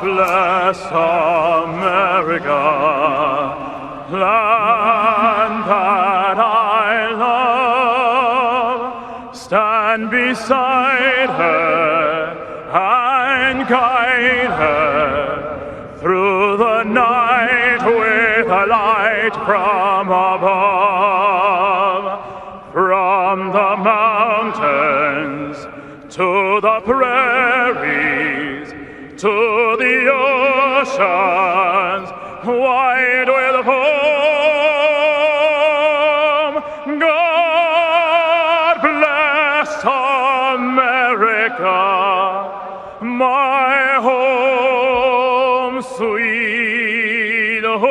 bless America, land that I love. Stand beside her and guide her through the night with a light from above. From the mountains to the prairies, to the oceans, wide with foam. God bless America, my home, sweet home.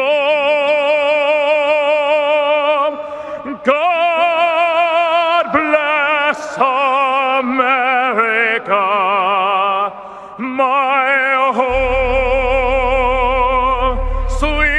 God bless America, my home, sweet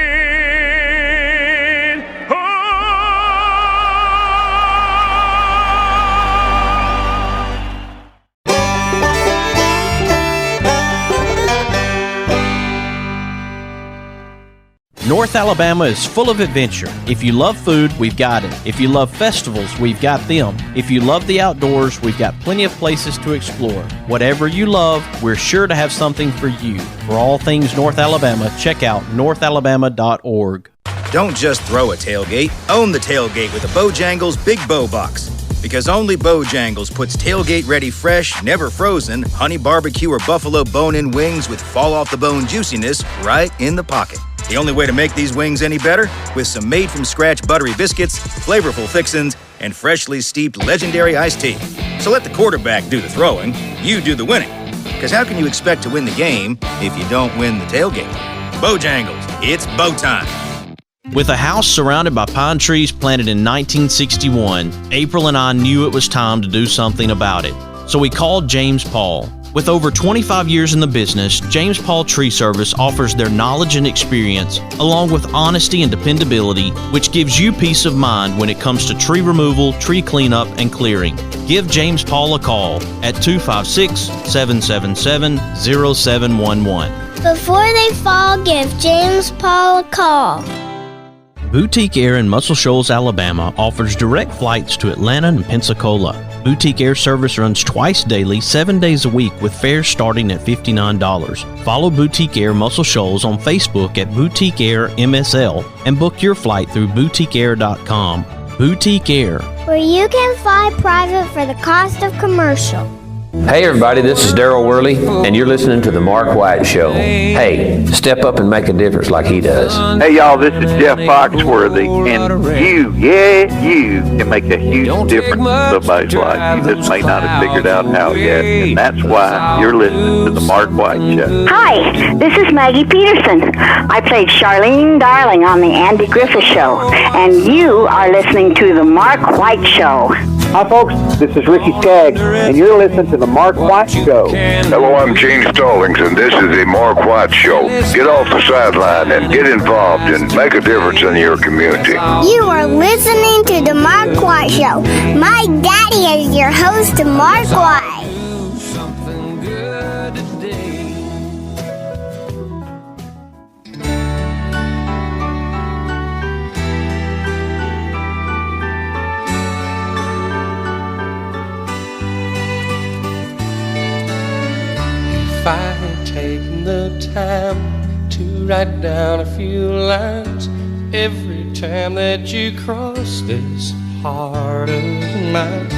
North Alabama is full of adventure. If you love food, we've got it. If you love festivals, we've got them. If you love the outdoors, we've got plenty of places to explore. Whatever you love, we're sure to have something for you. For all things North Alabama, check out northalabama.org. Don't just throw a tailgate. Own the tailgate with a Bojangles Big Bow Box. Because only Bojangles puts tailgate-ready fresh, never frozen, honey barbecue or buffalo bone-in wings with fall-off-the-bone juiciness right in the pocket. The only way to make these wings any better? With some made-from-scratch buttery biscuits, flavorful fixins, and freshly steeped legendary iced tea. So let the quarterback do the throwing, you do the winning. Because how can you expect to win the game if you don't win the tailgate? Bojangles, it's bow time. With a house surrounded by pine trees planted in 1961, April and I knew it was time to do something about it. So we called James Paul. With over 25 years in the business, James Paul Tree Service offers their knowledge and experience, along with honesty and dependability, which gives you peace of mind when it comes to tree removal, tree cleanup, and clearing. Give James Paul a call at 256-777-0711. Before they fall, give James Paul a call. Boutique Air in Muscle Shoals, Alabama offers direct flights to Atlanta and Pensacola. Boutique Air service runs twice daily, 7 days a week with fares starting at $59. Follow Boutique Air Muscle Shoals on Facebook at Boutique Air MSL and book your flight through boutiqueair.com. Boutique Air, where you can fly private for the cost of commercial. Hey everybody, this is Daryl Worley, and you're listening to The Mark White Show. Hey, step up and make a difference like he does. Hey y'all, this is Jeff Foxworthy, and you can make a huge difference in somebody's life. You just may not have figured out how yet, and that's why you're listening to The Mark White Show. Hi, this is Maggie Peterson. I played Charlene Darling on The Andy Griffith Show, and you are listening to The Mark White Show. Hi folks, this is Ricky Skaggs, and you're listening to The Mark White Show. Hello, I'm Gene Stallings, and this is The Mark White Show. Get off the sideline and get involved and make a difference in your community. You are listening to The Mark White Show. My daddy is your host, Mark White. If I had taken the time to write down a few lines every time that you cross this heart of mine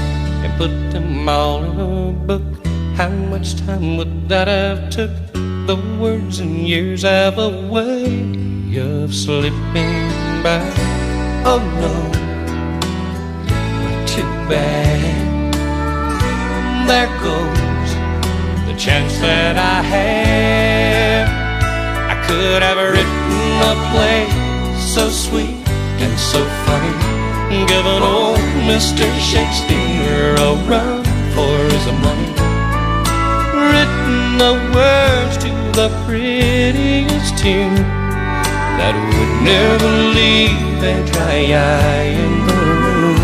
and put them all in a book, how much time would that have took? The words and years have a way of slipping by. Oh no, not too bad. There goes the chance that I had. I could have written a play so sweet and so funny, given old Mr. Shakespeare a run for his money, written the words to the prettiest tune that would never leave a dry eye in the room.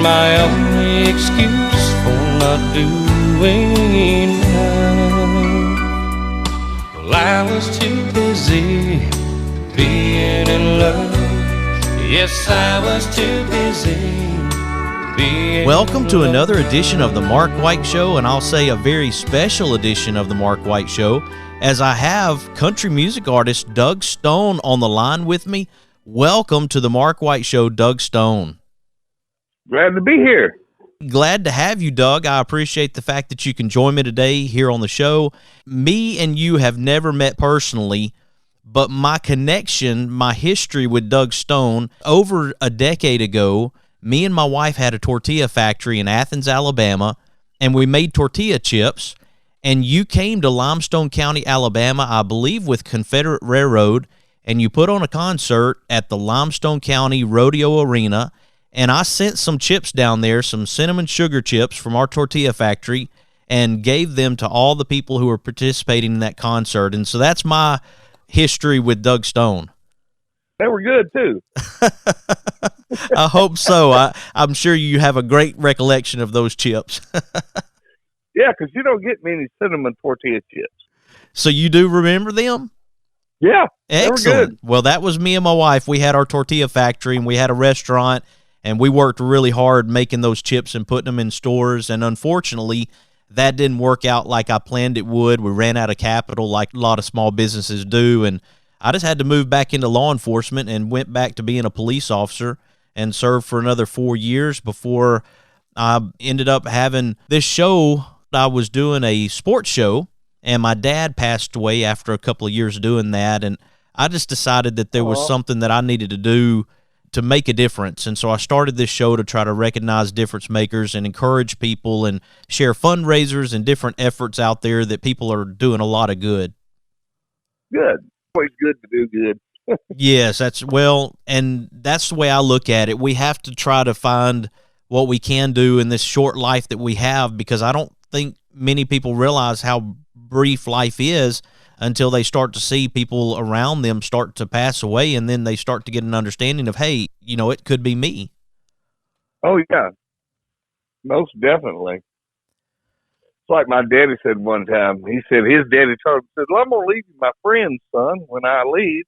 My only excuse for not doing now Well, I was too busy being in love. Yes, I was too busy. Welcome to another edition of the Mark White Show, and I'll say a very special edition of the Mark White Show, as I have country music artist Doug Stone on the line with me. Welcome to the Mark White Show, Doug Stone. Glad to be here. Glad to have you, Doug. I appreciate the fact that you can join me today here on the show. Me and you have never met personally, but my connection, my history with Doug Stone, over a decade ago, me and my wife had a tortilla factory in Athens, Alabama, and we made tortilla chips, and you came to Limestone County, Alabama, I believe with Confederate Railroad, and you put on a concert at the Limestone County Rodeo Arena, and I sent some chips down there, some cinnamon sugar chips from our tortilla factory, and gave them to all the people who were participating in that concert. And so that's my history with Doug Stone. They were good, too. I hope so. I'm sure you have a great recollection of those chips. Yeah, because you don't get many cinnamon tortilla chips. So you do remember them? Yeah, excellent. They were good. Well, that was me and my wife. We had our tortilla factory, and we had a restaurant, and we worked really hard making those chips and putting them in stores, and unfortunately, that didn't work out like I planned it would. We ran out of capital like a lot of small businesses do, and I just had to move back into law enforcement and went back to being a police officer and served for another 4 years before I ended up having this show. I was doing a sports show, and my dad passed away after a couple of years doing that, and I just decided that there was something that I needed to do to make a difference. And so I started this show to try to recognize difference makers and encourage people and share fundraisers and different efforts out there that people are doing a lot of good. Good. Always good to do good. Yes, and that's the way I look at it. We have to try to find what we can do in this short life that we have, because I don't think many people realize how brief life is until they start to see people around them start to pass away, and then they start to get an understanding of, hey, it could be me. Oh, yeah. Most definitely. It's like my daddy said one time. He said his daddy told him, well, I'm going to leave you my friends, son, when I leave.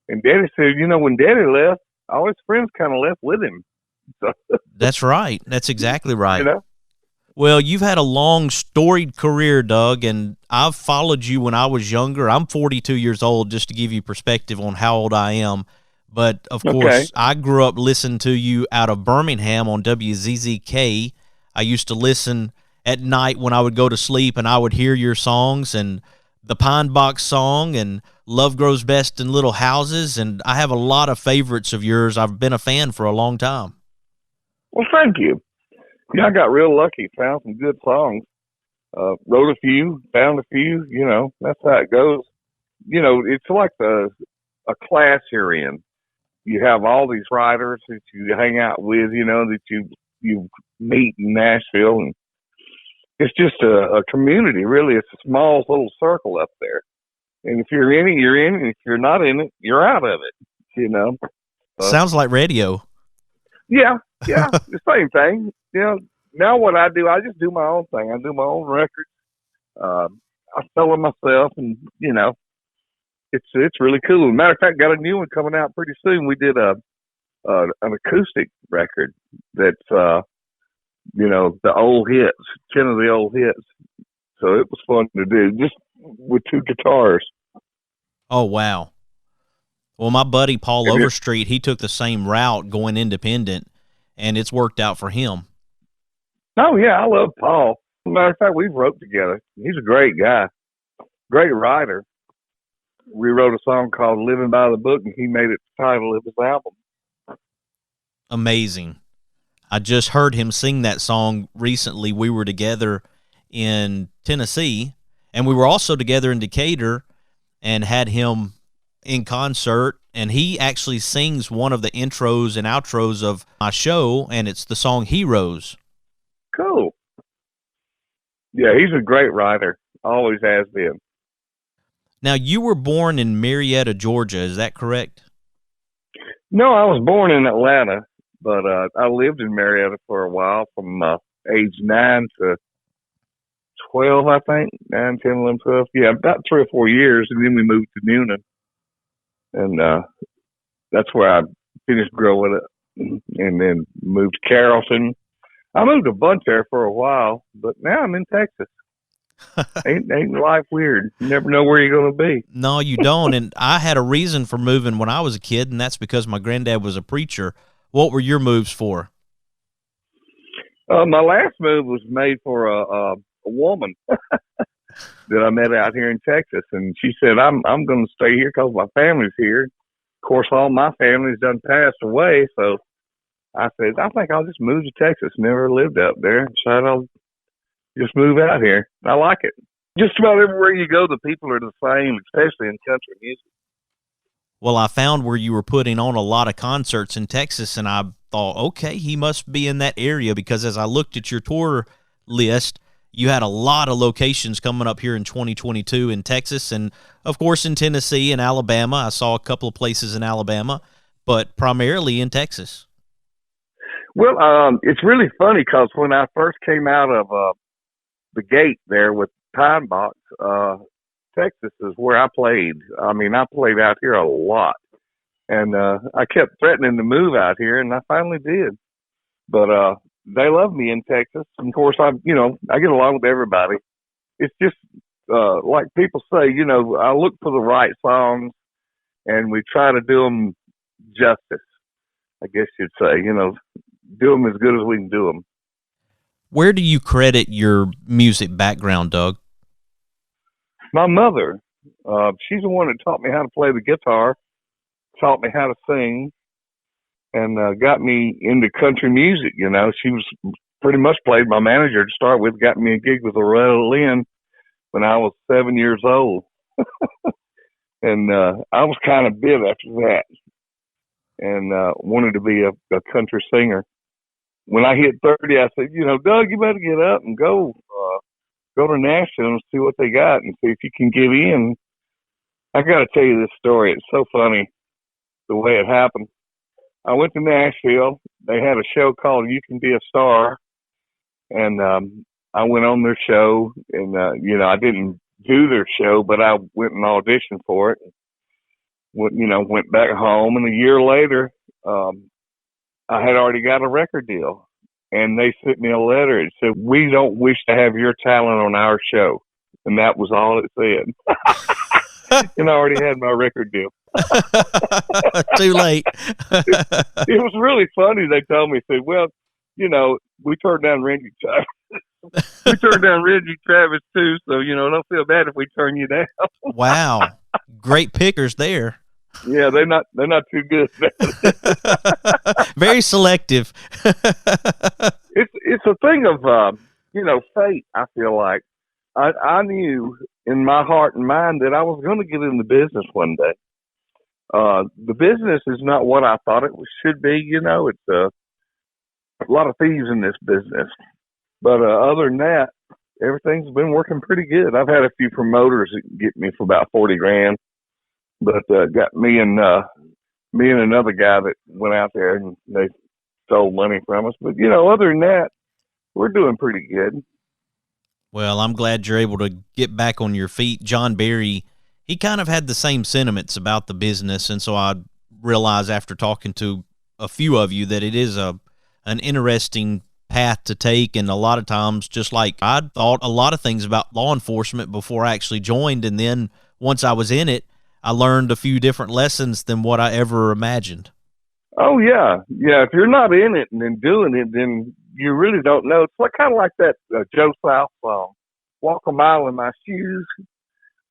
And Daddy said, when Daddy left, all his friends kind of left with him. So, that's right. That's exactly right. Well, you've had a long, storied career, Doug, and I've followed you when I was younger. I'm 42 years old, just to give you perspective on how old I am. But, of course, I grew up listening to you out of Birmingham on WZZK. I used to listen at night when I would go to sleep, and I would hear your songs, and the Pine Box song, and Love Grows Best in Little Houses, and I have a lot of favorites of yours. I've been a fan for a long time. Well, thank you. Yeah, I got real lucky, found some good songs, wrote a few, found a few, that's how it goes. It's like a class you're in. You have all these writers that you hang out with, that you meet in Nashville, and it's just a community, really. It's a small little circle up there. And if you're in it, you're in it. If you're not in it, you're out of it, Sounds like radio. Yeah, the same thing. Now what I do, I just do my own thing. I do my own records. I sell them myself, and, it's really cool. As a matter of fact, got a new one coming out pretty soon. We did an acoustic record that's, the old hits, 10 of the old hits. So it was fun to do, just with two guitars. Oh, wow. Well, my buddy Paul Overstreet, he took the same route going independent, and it's worked out for him. Oh, yeah, I love Paul. As a matter of fact, we've wrote together. He's a great guy, great writer. We wrote a song called Living by the Book, and he made it the title of his album. Amazing. I just heard him sing that song recently. We were together in Tennessee, and we were also together in Decatur and had him in concert, and he actually sings one of the intros and outros of my show, and it's the song Heroes. Cool. Yeah, he's a great writer. Always has been. Now, you were born in Marietta, Georgia. Is that correct? No, I was born in Atlanta, but I lived in Marietta for a while from age 9 to 12, I think. 9, 10, 11, 12. Yeah, about 3 or 4 years. And then we moved to Newnan. And that's where I finished growing up. And then moved to Carrollton. I moved a bunch there for a while, but now I'm in Texas. Ain't life weird? You never know where you're going to be. No, you don't. And I had a reason for moving when I was a kid, and that's because my granddad was a preacher. What were your moves for? My last move was made for a woman that I met out here in Texas, and she said, I'm going to stay here because my family's here. Of course, all my family's done passed away, so I said, I think I'll just move to Texas. Never lived up there, so I'll just move out here. I like it. Just about everywhere you go, the people are the same, especially in country music. Well, I found where you were putting on a lot of concerts in Texas, and I thought, okay, he must be in that area, because as I looked at your tour list, you had a lot of locations coming up here in 2022 in Texas, and of course in Tennessee and Alabama. I saw a couple of places in Alabama, but primarily in Texas. Well, it's really funny because when I first came out of the gate there with Pine Box, Texas is where I played. I mean, I played out here a lot. And I kept threatening to move out here, and I finally did. But they love me in Texas. And of course, I get along with everybody. It's just like people say, I look for the right songs, and we try to do them justice, I guess you'd say. Do them as good as we can do them. Where do you credit your music background, Doug? My mother, she's the one that taught me how to play the guitar, taught me how to sing, and got me into country music. She was pretty much played my manager to start with, got me a gig with Loretta Lynn when I was 7 years old. And I was kind of bit after that and wanted to be a country singer. When I hit 30, I said, Doug, you better get up and go to Nashville and see what they got and see if you can get in. I got to tell you this story. It's so funny the way it happened. I went to Nashville. They had a show called You Can Be a Star. And I went on their show. And, I didn't do their show, but I went and auditioned for it. Went back home. And a year later, I had already got a record deal. And they sent me a letter. It said, "We don't wish to have your talent on our show." And that was all it said. And I already had my record deal. Too late. It was really funny. They told me, said, "Well, we turned down Randy Travis. We turned down Randy Travis too, so, don't feel bad if we turn you down." Wow. Great pickers there. Yeah, they're not too good. Very selective. It's a thing of fate. I feel like I knew in my heart and mind that I was going to get in the business one day. The business is not what I thought it should be. It's a lot of thieves in this business. But other than that, everything's been working pretty good. I've had a few promoters that get me for about $40,000. But got me and another guy that went out there and they stole money from us. But, other than that, we're doing pretty good. Well, I'm glad you're able to get back on your feet. John Berry, he kind of had the same sentiments about the business, and so I realized after talking to a few of you that it is an interesting path to take, and a lot of times, just like I thought a lot of things about law enforcement before I actually joined, and then once I was in it, I learned a few different lessons than what I ever imagined. Oh, yeah. Yeah, if you're not in it and then doing it, then you really don't know. It's kind of like that Joe South song, "Walk a Mile in My Shoes."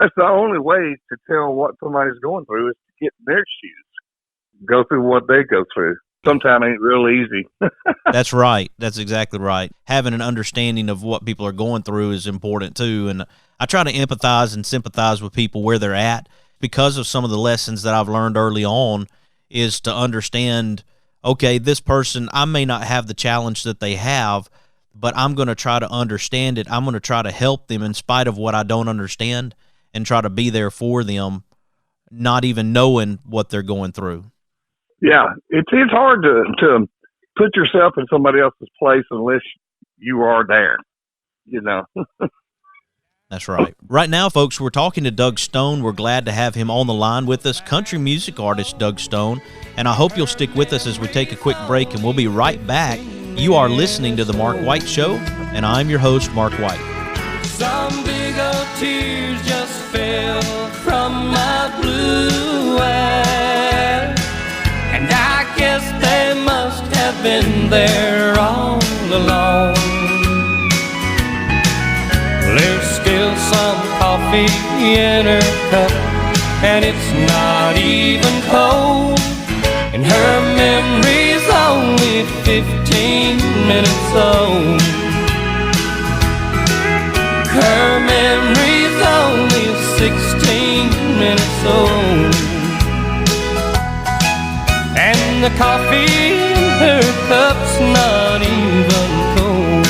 That's the only way to tell what somebody's going through is to get in their shoes, go through what they go through. Sometimes it ain't real easy. That's right. That's exactly right. Having an understanding of what people are going through is important, too. And I try to empathize and sympathize with people where they're at, because of some of the lessons that I've learned early on, is to understand, okay, this person, I may not have the challenge that they have, but I'm going to try to understand it. I'm going to try to help them in spite of what I don't understand and try to be there for them, not even knowing what they're going through. Yeah, it's hard to put yourself in somebody else's place unless you are there, That's right. Right now, folks, we're talking to Doug Stone. We're glad to have him on the line with us, country music artist Doug Stone. And I hope you'll stick with us as we take a quick break, and we'll be right back. You are listening to The Mark White Show, and I'm your host, Mark White. Some big old tears just fell from my blue eyes, and I guess they must have been there all along. There's still some coffee in her cup, and it's not even cold, and her memory's only 15 minutes old. Her memory's only 16 minutes old, and the coffee in her cup's not even cold.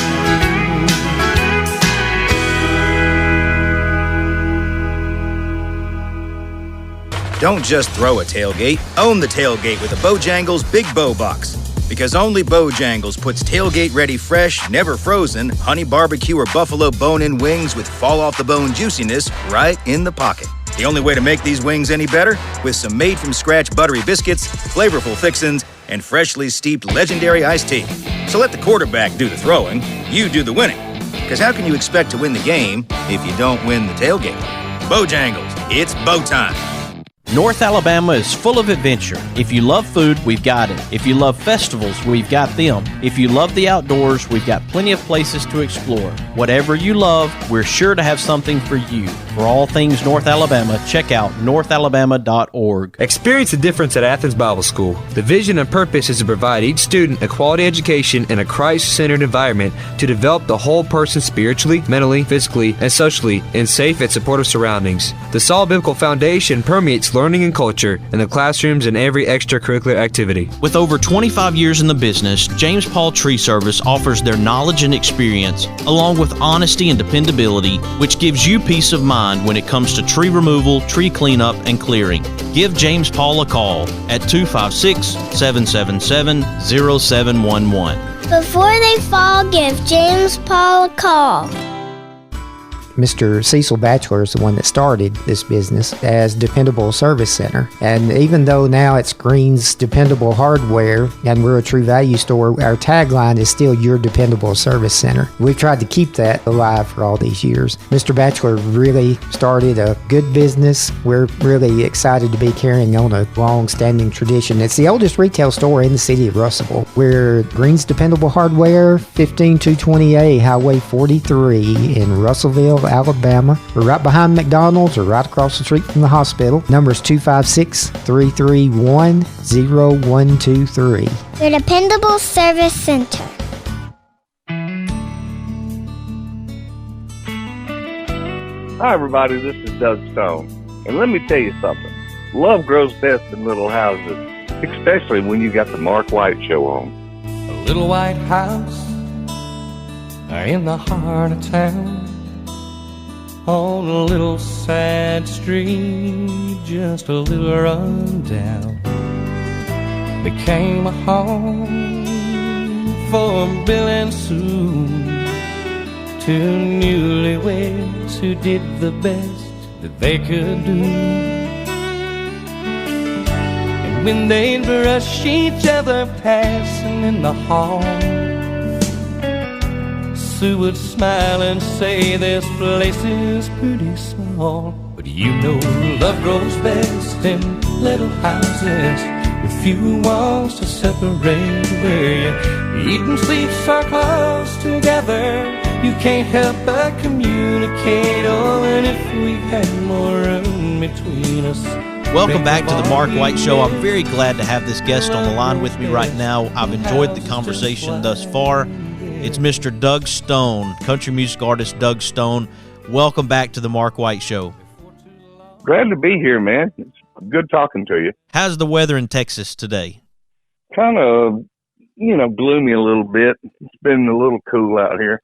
Don't just throw a tailgate, own the tailgate with a Bojangles Big Bow Box. Because only Bojangles puts tailgate-ready fresh, never frozen, honey barbecue or buffalo bone-in wings with fall-off-the-bone juiciness right in the pocket. The only way to make these wings any better? With some made-from-scratch buttery biscuits, flavorful fixins, and freshly steeped legendary iced tea. So let the quarterback do the throwing, you do the winning. Because how can you expect to win the game if you don't win the tailgate? Bojangles, it's bow time. North Alabama is full of adventure. If you love food, we've got it. If you love festivals, we've got them. If you love the outdoors, we've got plenty of places to explore. Whatever you love, we're sure to have something for you. For all things North Alabama, check out northalabama.org. Experience the difference at Athens Bible School. The vision and purpose is to provide each student a quality education in a Christ-centered environment to develop the whole person spiritually, mentally, physically, and socially in safe and supportive surroundings. The solid biblical foundation permeates learning and culture in the classrooms and every extracurricular activity. With over 25 years in the business, James Paul Tree Service offers their knowledge and experience, along with honesty and dependability, which gives you peace of mind when it comes to tree removal, tree cleanup, and clearing. Give James Paul a call at 256-777-0711. Before they fall, give James Paul a call. Mr. Cecil Batchelor is the one that started this business as Dependable Service Center. And even though now it's Green's Dependable Hardware and we're a True Value store, our tagline is still Your Dependable Service Center. We've tried to keep that alive for all these years. Mr. Batchelor really started a good business. We're really excited to be carrying on a long-standing tradition. It's the oldest retail store in the city of Russellville. We're Green's Dependable Hardware, 15220A Highway 43 in Russellville, Alabama. We're right behind McDonald's or right across the street from the hospital. Number is 256-331-0123. Your Dependable Service Center. Hi, everybody. This is Doug Stone. And let me tell you something. Love grows best in little houses, especially when you got the Mark White Show on. A little white house in the heart of town, on a little sad street, just a little run down, became a home for Bill and Sue, two newlyweds who did the best that they could do. And when they'd brush each other passing in the hall, Sue would smile and say, this place is pretty small. But you know love grows best in little houses with few walls to separate, where you eat and sleep so close together you can't help but communicate. Oh, and if we had more room between us. Welcome back to the Mark White Show. I'm very glad to have this guest on the line with me right now. I've enjoyed the conversation thus far. It's Mr. Doug Stone, country music artist Doug Stone. Welcome back to the Mark White Show. Glad to be here, man. It's good talking to you. How's the weather in Texas today? Kind of, gloomy a little bit. It's been a little cool out here.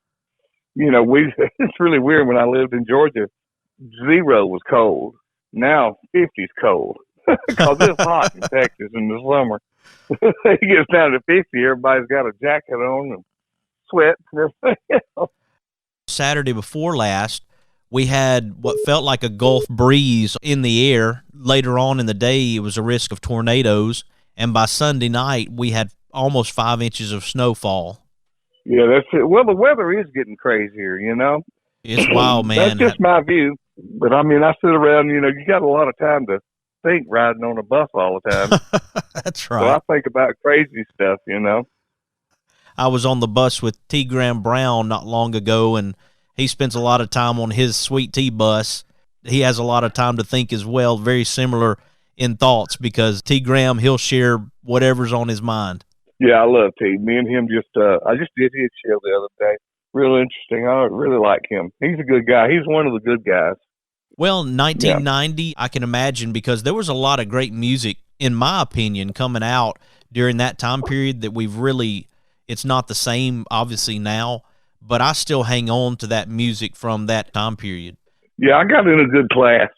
It's really weird. When I lived in Georgia, 0 was cold. Now 50's cold because it's hot in Texas in the summer. It gets down to 50. Everybody's got a jacket on and sweat and everything else. Saturday before last, we had what felt like a Gulf breeze in the air. Later on in the day, it was a risk of tornadoes. And by Sunday night, we had almost 5 inches of snowfall. Yeah, that's it. Well, the weather is getting crazier, you know? It's wild, man. That's just my view. But, I mean, I sit around, you know, you got a lot of time to think riding on a bus all the time. That's right. So I think about crazy stuff, you know? I was on the bus with T. Graham Brown not long ago, and he spends a lot of time on his Sweet Tea bus. He has a lot of time to think as well, very similar in thoughts, because T. Graham, he'll share whatever's on his mind. Yeah, I love T. Me and him I just did his show the other day. Real interesting. I really like him. He's a good guy. He's one of the good guys. Well, 1990, I can imagine, because there was a lot of great music, in my opinion, coming out during that time period that we've really, it's not the same, obviously, now, but I still hang on to that music from that time period. Yeah, I got in a good class.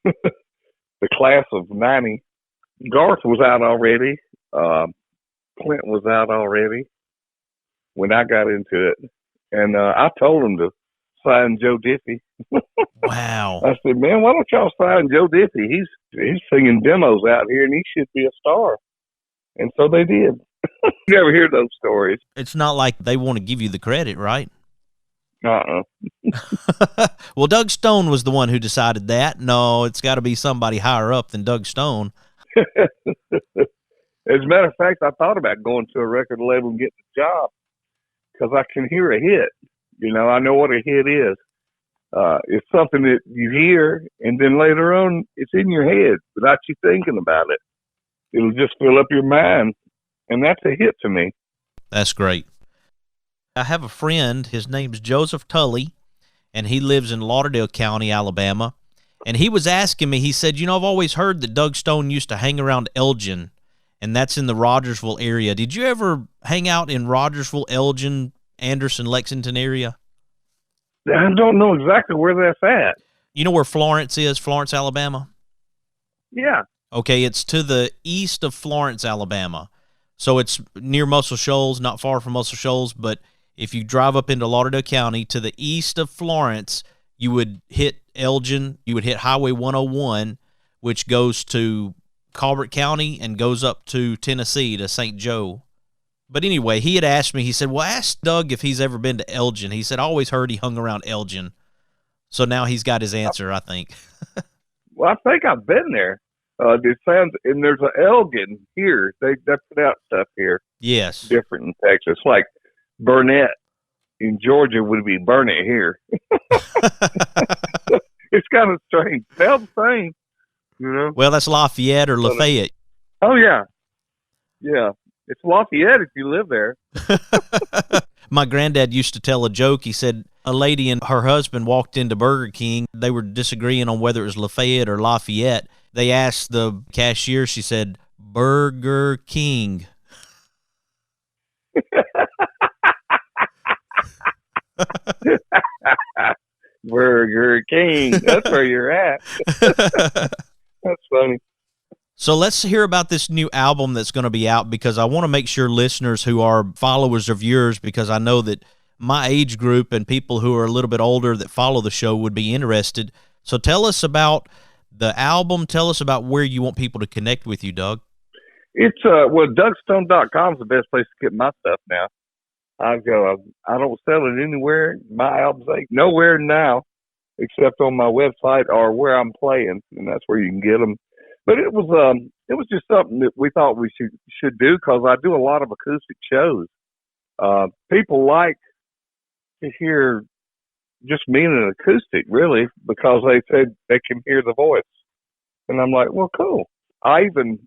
The class of 90. Garth was out already. Clint was out already when I got into it. And I told him to sign Joe Diffie. Wow. I said, man, why don't y'all sign Joe Diffie? He's singing demos out here, and he should be a star. And so they did. You ever hear those stories? It's not like they want to give you the credit, right? Uh-uh. Well, Doug Stone was the one who decided that. No, it's got to be somebody higher up than Doug Stone. As a matter of fact, I thought about going to a record label and getting a job because I can hear a hit. You know, I know what a hit is. It's something that you hear, and then later on, it's in your head without you thinking about it. It'll just fill up your mind, and that's a hit to me. That's great. I have a friend, his name's Joseph Tully, and he lives in Lauderdale County, Alabama, and he was asking me, he said, you know, I've always heard that Doug Stone used to hang around Elgin, and that's in the Rogersville area. Did you ever hang out in Rogersville, Elgin, Anderson, Lexington area? I don't know exactly where that's at. You know where Florence is, Florence, Alabama? Yeah. Okay, it's to the east of Florence, Alabama. So it's near Muscle Shoals, not far from Muscle Shoals, but if you drive up into Lauderdale County to the east of Florence, you would hit Elgin, you would hit Highway 101, which goes to Colbert County and goes up to Tennessee to St. Joe. But anyway, he had asked me, he said, well, ask Doug if he's ever been to Elgin. He said, I always heard he hung around Elgin. So now he's got his answer, I think. Well, I think I've been there. It sounds, and there's an Elgin here. They put out stuff here. Yes. Different in Texas. Like Burnett in Georgia would be Burnett here. It's kind of strange. They're the same, you know. Well, that's Lafayette or Lafayette. Oh, yeah. Yeah. It's Lafayette if you live there. My granddad used to tell a joke. He said a lady and her husband walked into Burger King. They were disagreeing on whether it was Lafayette or Lafayette. They asked the cashier, she said, Burger King. Burger King. That's where you're at. That's funny. So let's hear about this new album that's going to be out, because I want to make sure listeners who are followers of yours, because I know that my age group and people who are a little bit older that follow the show would be interested. So tell us about the album. Tell us about where you want people to connect with you, Doug. It's DougStone.com is the best place to get my stuff now. I don't sell it anywhere. My albums ain't nowhere now except on my website or where I'm playing, and that's where you can get them. But it was just something that we thought we should do, because I do a lot of acoustic shows. People like to hear just me in an acoustic, really, because they said they can hear the voice. And I'm like, well, cool. I even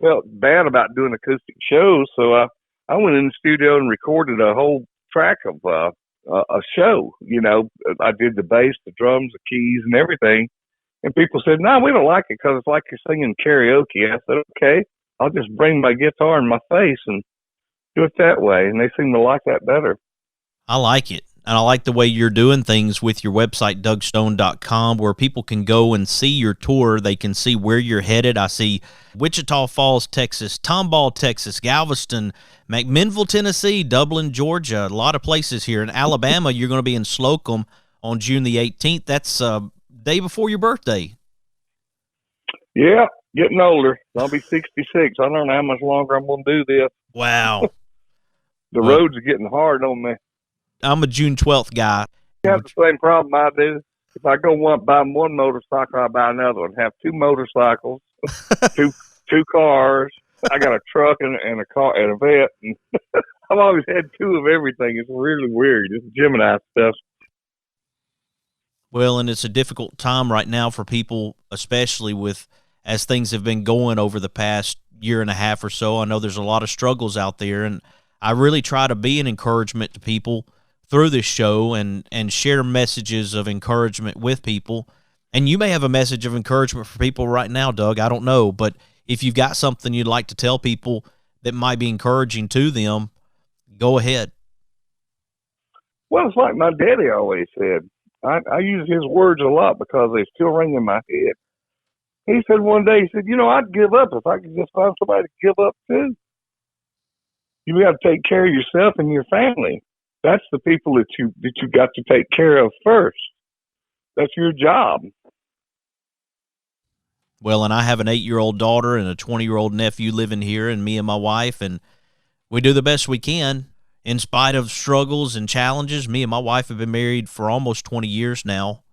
felt bad about doing acoustic shows, so I went in the studio and recorded a whole track of a show. You know, I did the bass, the drums, the keys, and everything. And people said, no, we don't like it because it's like you're singing karaoke. I said, okay, I'll just bring my guitar in my face and do it that way. And they seem to like that better. I like it. And I like the way you're doing things with your website, DougStone.com, where people can go and see your tour. They can see where you're headed. I see Wichita Falls, Texas, Tomball, Texas, Galveston, McMinnville, Tennessee, Dublin, Georgia, a lot of places here. In Alabama, you're going to be in Slocum on June the 18th. That's day before your birthday. Yeah, getting older. I'll be 66. I don't know how much longer I'm going to do this. Wow. The roads are getting hard on me. I'm a June 12th guy. You have the same problem I do. If I go buy one motorcycle, I buy another one. Have two motorcycles, two cars. I got a truck and a car and a vet. And I've always had two of everything. It's really weird. It's Gemini stuff. Well, and it's a difficult time right now for people, especially as things have been going over the past year and a half or so. I know there's a lot of struggles out there, and I really try to be an encouragement to people through this show and share messages of encouragement with people. And you may have a message of encouragement for people right now, Doug. I don't know, but if you've got something you'd like to tell people that might be encouraging to them, go ahead. Well, it's like my daddy always said. I use his words a lot because they still ring in my head. He said one day, he said, I'd give up if I could just find somebody to give up to. You got to take care of yourself and your family. That's the people that you got to take care of first. That's your job. Well, and I have an 8-year-old daughter and a 20-year-old nephew living here, and me and my wife, and we do the best we can. In spite of struggles and challenges, me and my wife have been married for almost 20 years now,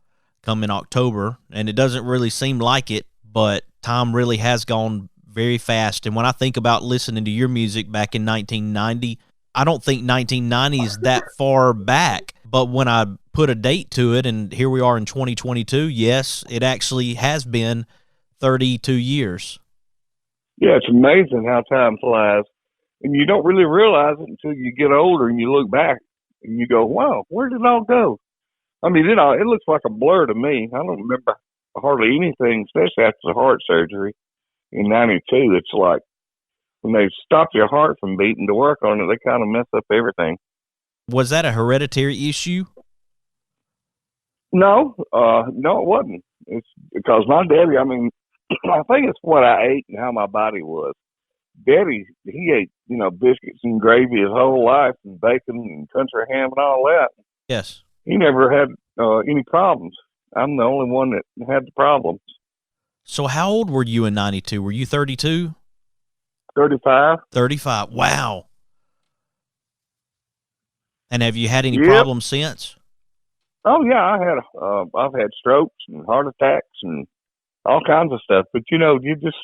come in October, and it doesn't really seem like it, but time really has gone very fast. And when I think about listening to your music back in 1990, I don't think 1990 is that far back, but when I put a date to it, and here we are in 2022, yes, it actually has been 32 years. Yeah, it's amazing how time flies. And you don't really realize it until you get older and you look back and you go, wow, where did it all go? I mean, it looks like a blur to me. I don't remember hardly anything, especially after the heart surgery in 92. It's like when they stop your heart from beating to work on it, they kind of mess up everything. Was that a hereditary issue? No, it wasn't. It's because my daddy, I mean, I think it's what I ate and how my body was. Daddy, he ate, biscuits and gravy his whole life and bacon and country ham and all that. Yes. He never had any problems. I'm the only one that had the problems. So how old were you in 92? Were you 32? 35. 35. Wow. And have you had any problems since? Oh yeah, I've had strokes and heart attacks and all kinds of stuff. But you just,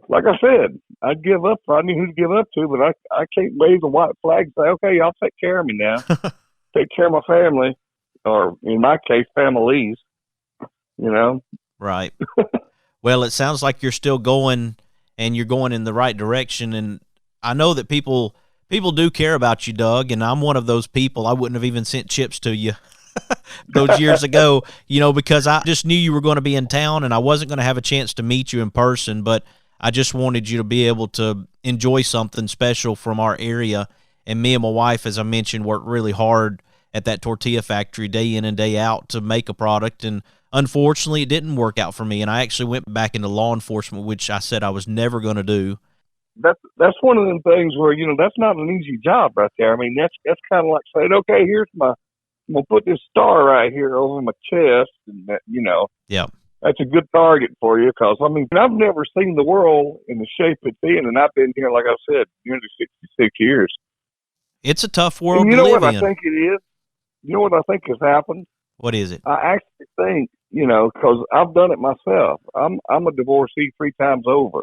like I said, I'd give up if I knew who to give up to, but I can't wave the white flag and say, okay, y'all take care of me now. Take care of my family, or in my case, families, Right. Well, it sounds like you're still going, and you're going in the right direction. And I know that people do care about you, Doug, and I'm one of those people. I wouldn't have even sent chips to you those years ago, because I just knew you were going to be in town, and I wasn't going to have a chance to meet you in person, but I just wanted you to be able to enjoy something special from our area. And me and my wife, as I mentioned, worked really hard at that tortilla factory day in and day out to make a product. And unfortunately, it didn't work out for me. And I actually went back into law enforcement, which I said I was never going to do. That's one of them things where, that's not an easy job right there. I mean, that's kind of like saying, okay, I'm going to put this star right here over my chest. And that, Yeah. That's a good target for you because, I mean, I've never seen the world in the shape it's in, and I've been here, like I said, nearly 66 years. It's a tough world to live in. You know what in. I think it is? You know what I think has happened? What is it? I actually think, because I've done it myself. I'm a divorcee 3 times over,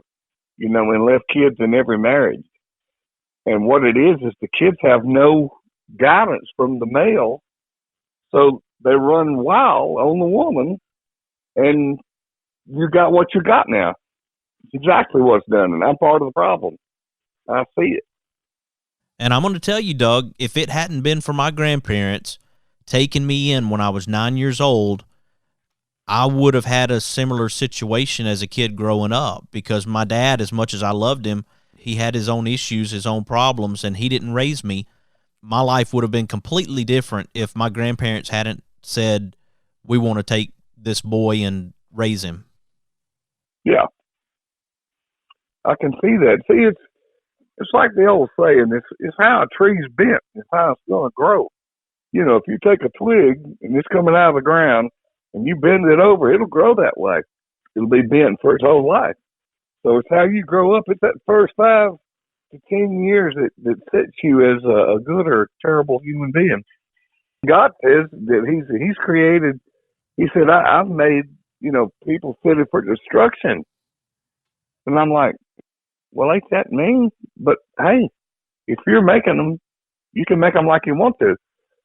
and left kids in every marriage. And what it is the kids have no guidance from the male, so they run wild on the woman. And you got what you got now. It's exactly what's done, and I'm part of the problem. I see it. And I'm going to tell you, Doug, if it hadn't been for my grandparents taking me in when I was 9 years old, I would have had a similar situation as a kid growing up, because my dad, as much as I loved him, he had his own issues, his own problems, and he didn't raise me. My life would have been completely different if my grandparents hadn't said, we want to take this boy and raise him. Yeah. I can see that. See, it's like the old saying, it's how a tree's bent, it's how it's going to grow. You know, if you take a twig and it's coming out of the ground and you bend it over, it'll grow that way. It'll be bent for its whole life. So it's how you grow up. It's that first 5 to 10 years that sets you as a good or terrible human being. God says that He's created. He said, I've made, you know, people fitted for destruction. And I'm like, well, ain't that mean? But hey, if you're making them, you can make them like you want to.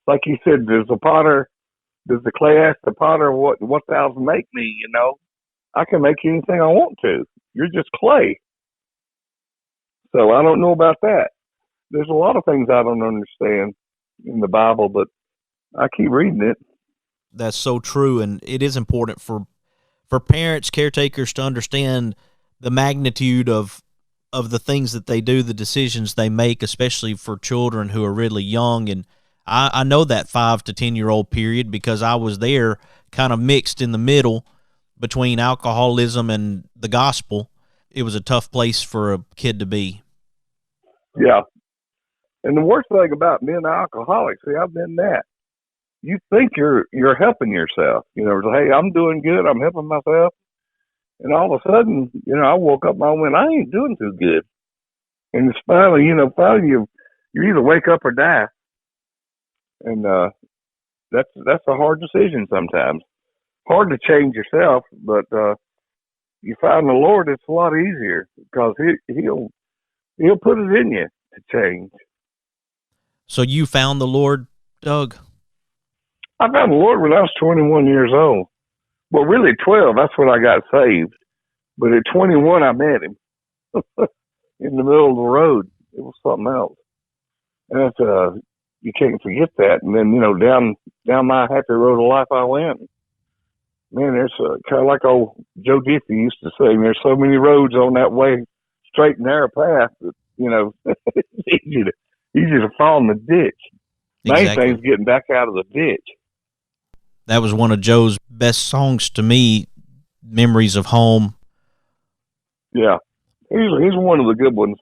Like you said, does the clay ask the potter, what thou make me? You know, I can make you anything I want to. You're just clay. So I don't know about that. There's a lot of things I don't understand in the Bible, but I keep reading it. That's so true, and it is important for parents, caretakers to understand the magnitude of the things that they do, the decisions they make, especially for children who are really young. And I know that 5 to 10-year-old period because I was there, kind of mixed in the middle between alcoholism and the gospel. It was a tough place for a kid to be. Yeah. And the worst thing about being an alcoholic, see, I've been that. You think you're helping yourself. You know, hey, I'm doing good. I'm helping myself. And all of a sudden, you know, I woke up and I went, I ain't doing too good. And it's finally you either wake up or die. And that's a hard decision sometimes. Hard to change yourself, but you find the Lord, it's a lot easier because He'll put it in you to change. So you found the Lord, Doug? I found the Lord when I was 21 years old. Well, really 12, that's when I got saved. But at 21, I met Him in the middle of the road. It was something else. And it's, you can't forget that. And then, you know, down my happy road of life I went. Man, there's kind of like old Joe Diffie used to say, there's so many roads on that way, straight and narrow path that, you know, it's easy to fall in the ditch. Main thing's getting back out of the ditch. That was one of Joe's best songs to me, Memories of Home. Yeah, he's one of the good ones.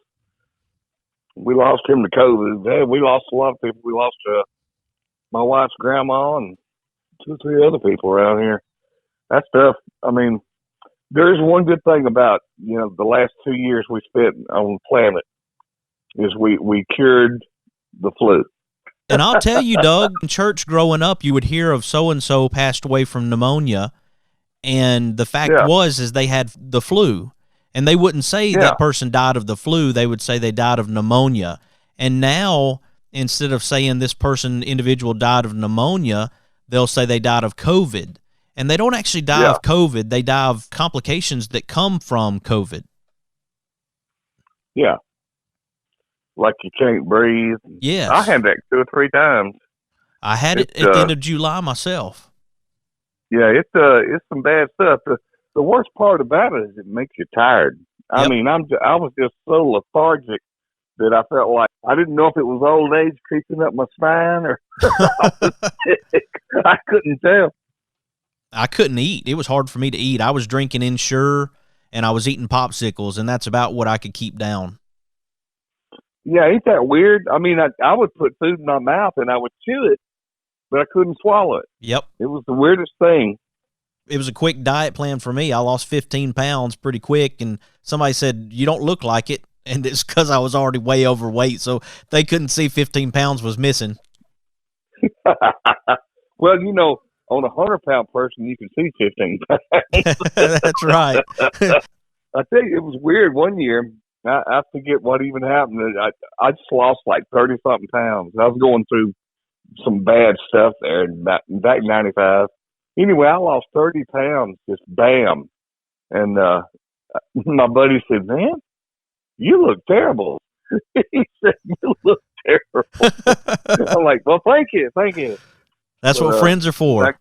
We lost him to COVID. Hey, we lost a lot of people. We lost my wife's grandma and 2 or 3 other people around here. That stuff, I mean, there is one good thing about, you know, the last 2 years we spent on the planet is we cured the flu. And I'll tell you, Doug, in church growing up, you would hear of so-and-so passed away from pneumonia, and the fact is they had the flu. And they wouldn't say that person died of the flu. They would say they died of pneumonia. And now, instead of saying this individual died of pneumonia, they'll say they died of COVID. And they don't actually die of COVID. They die of complications that come from COVID. Yeah. Like you can't breathe. Yes. I had that 2 or 3 times. I had it at the end of July myself. Yeah, it's some bad stuff. The worst part about it is it makes you tired. I mean, I was just so lethargic that I felt like I didn't know if it was old age creeping up my spine or I couldn't tell. I couldn't eat. It was hard for me to eat. I was drinking Ensure and I was eating popsicles, and that's about what I could keep down. Yeah, ain't that weird? I mean, I would put food in my mouth and I would chew it, but I couldn't swallow it. Yep. It was the weirdest thing. It was a quick diet plan for me. I lost 15 pounds pretty quick, and somebody said, you don't look like it, and it's because I was already way overweight, so they couldn't see 15 pounds was missing. Well, you know, on a 100-pound person, you can see 15 pounds. That's right. I tell you, it was weird one year. I forget what even happened. I just lost like 30-something pounds. I was going through some bad stuff there back in 95. Anyway, I lost 30 pounds, just bam. And my buddy said, man, you look terrible. He said, you look terrible. I'm like, well, thank you. That's what friends are for.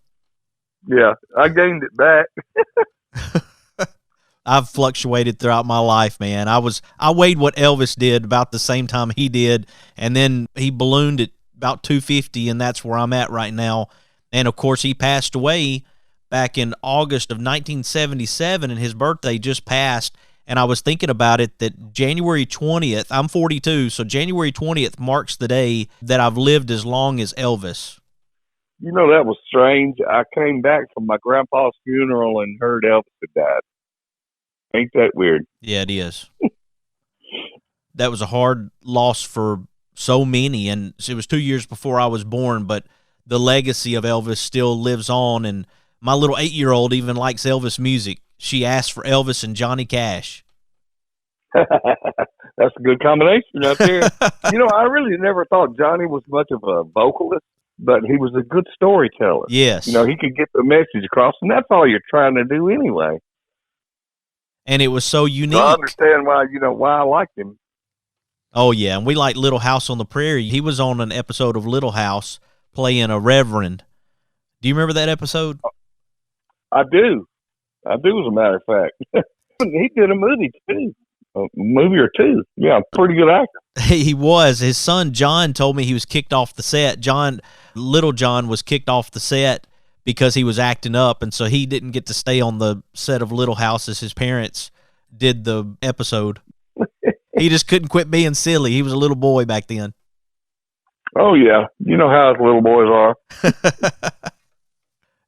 I gained it back. I've fluctuated throughout my life, man. I weighed what Elvis did about the same time he did, and then he ballooned at about 250, and that's where I'm at right now. And, of course, he passed away back in August of 1977, and his birthday just passed. And I was thinking about it that January 20th, I'm 42, so January 20th marks the day that I've lived as long as Elvis. You know, that was strange. I came back from my grandpa's funeral and heard Elvis had died. Ain't that weird? Yeah, it is. That was a hard loss for so many, and it was 2 years before I was born, but the legacy of Elvis still lives on, and my little 8-year-old even likes Elvis music. She asked for Elvis and Johnny Cash. That's a good combination out there. You know, I really never thought Johnny was much of a vocalist, but he was a good storyteller. Yes. You know, he could get the message across, and that's all you're trying to do anyway. And it was so unique. So I understand why I liked him. Oh, yeah, and we like Little House on the Prairie. He was on an episode of Little House playing a reverend. Do you remember that episode? I do, as a matter of fact. He did a movie, too. A movie or two. Yeah, pretty good actor. He was. His son, John, told me he was kicked off the set. Little John was kicked off the set because he was acting up, and so he didn't get to stay on the set of Little House as his parents did the episode. He just couldn't quit being silly. He was a little boy back then. Oh, yeah. You know how little boys are.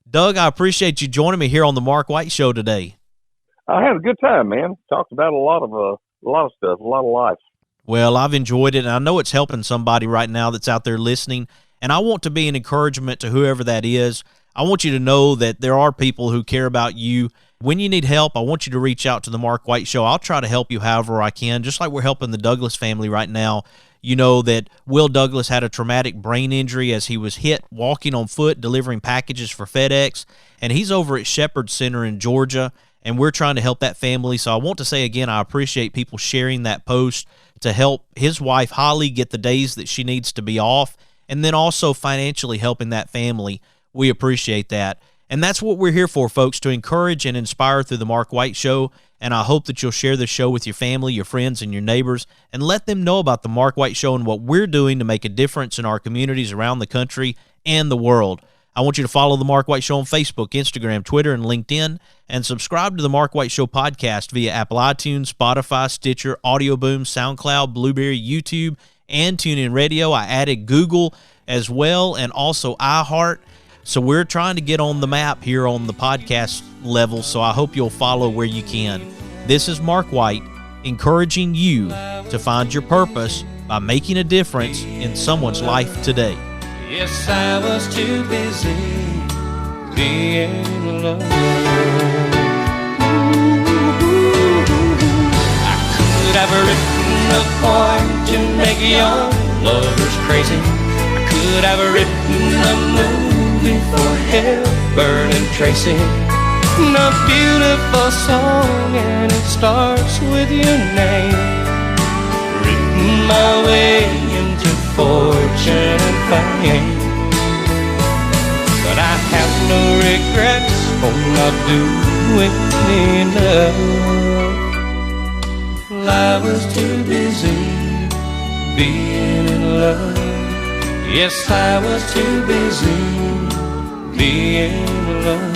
Doug, I appreciate you joining me here on the Mark White Show today. I had a good time, man. Talked about a lot of stuff, a lot of life. Well, I've enjoyed it, and I know it's helping somebody right now that's out there listening, and I want to be an encouragement to whoever that is. I want you to know that there are people who care about you. When you need help, I want you to reach out to the Mark White Show. I'll try to help you however I can, just like we're helping the Douglas family right now. You know that Will Douglas had a traumatic brain injury as he was hit walking on foot, delivering packages for FedEx, and he's over at Shepherd Center in Georgia, and we're trying to help that family. So I want to say again, I appreciate people sharing that post to help his wife, Holly, get the days that she needs to be off, and then also financially helping that family. We appreciate that. And that's what we're here for, folks, to encourage and inspire through the Mark White Show. And I hope that you'll share this show with your family, your friends, and your neighbors, and let them know about the Mark White Show and what we're doing to make a difference in our communities around the country and the world. I want you to follow the Mark White Show on Facebook, Instagram, Twitter, and LinkedIn, and subscribe to the Mark White Show podcast via Apple iTunes, Spotify, Stitcher, Audio Boom, SoundCloud, Blueberry, YouTube, and TuneIn Radio. I added Google as well, and also iHeart. So we're trying to get on the map here on the podcast level, so I hope you'll follow where you can. This is Mark White, encouraging you to find your purpose by making a difference in someone's life today. Yes, I was too busy being alone. I could have written a poem to make young lovers crazy. I could have written a movie for Hepburn and Tracy. A beautiful song, and it starts with your name. Written my way into fortune and fame, but I have no regrets for not doing enough. Well, I was too busy being in love. Yes, I was too busy being in love.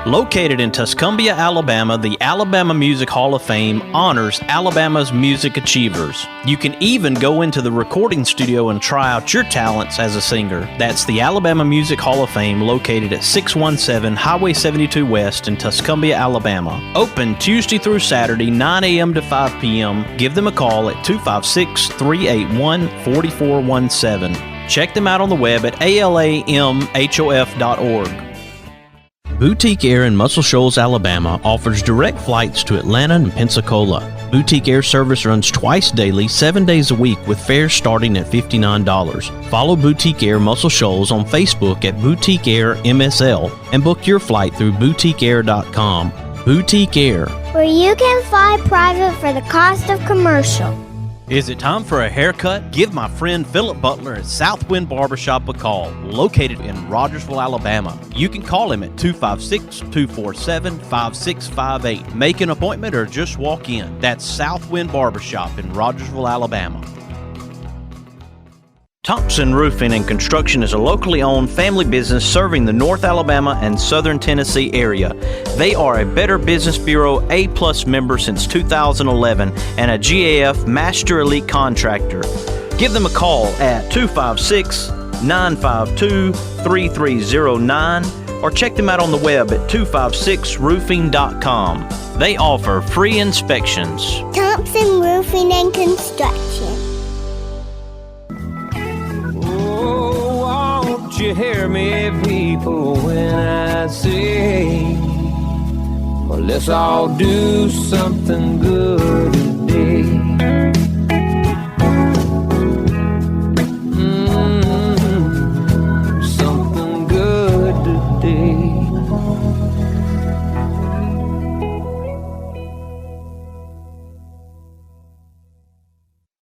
Located in Tuscumbia, Alabama, the Alabama Music Hall of Fame honors Alabama's music achievers. You can even go into the recording studio and try out your talents as a singer. That's the Alabama Music Hall of Fame, located at 617 Highway 72 West in Tuscumbia, Alabama. Open Tuesday through Saturday, 9 a.m. to 5 p.m. Give them a call at 256-381-4417. Check them out on the web at alamhof.org. Boutique Air in Muscle Shoals, Alabama offers direct flights to Atlanta and Pensacola. Boutique Air service runs twice daily, 7 days a week, with fares starting at $59. Follow Boutique Air Muscle Shoals on Facebook at Boutique Air MSL and book your flight through boutiqueair.com. Boutique Air, where you can fly private for the cost of commercial. Is it time for a haircut? Give my friend Philip Butler at Southwind Barbershop a call, located in Rogersville, Alabama. You can call him at 256-247-5658. Make an appointment or just walk in. That's Southwind Barbershop in Rogersville, Alabama. Thompson Roofing and Construction is a locally owned family business serving the North Alabama and Southern Tennessee area. They are a Better Business Bureau A+ member since 2011 and a GAF Master Elite Contractor. Give them a call at 256-952-3309 or check them out on the web at 256roofing.com. They offer free inspections. Thompson Roofing and Construction. You hear me, people, when I say, well, let's all do something good today.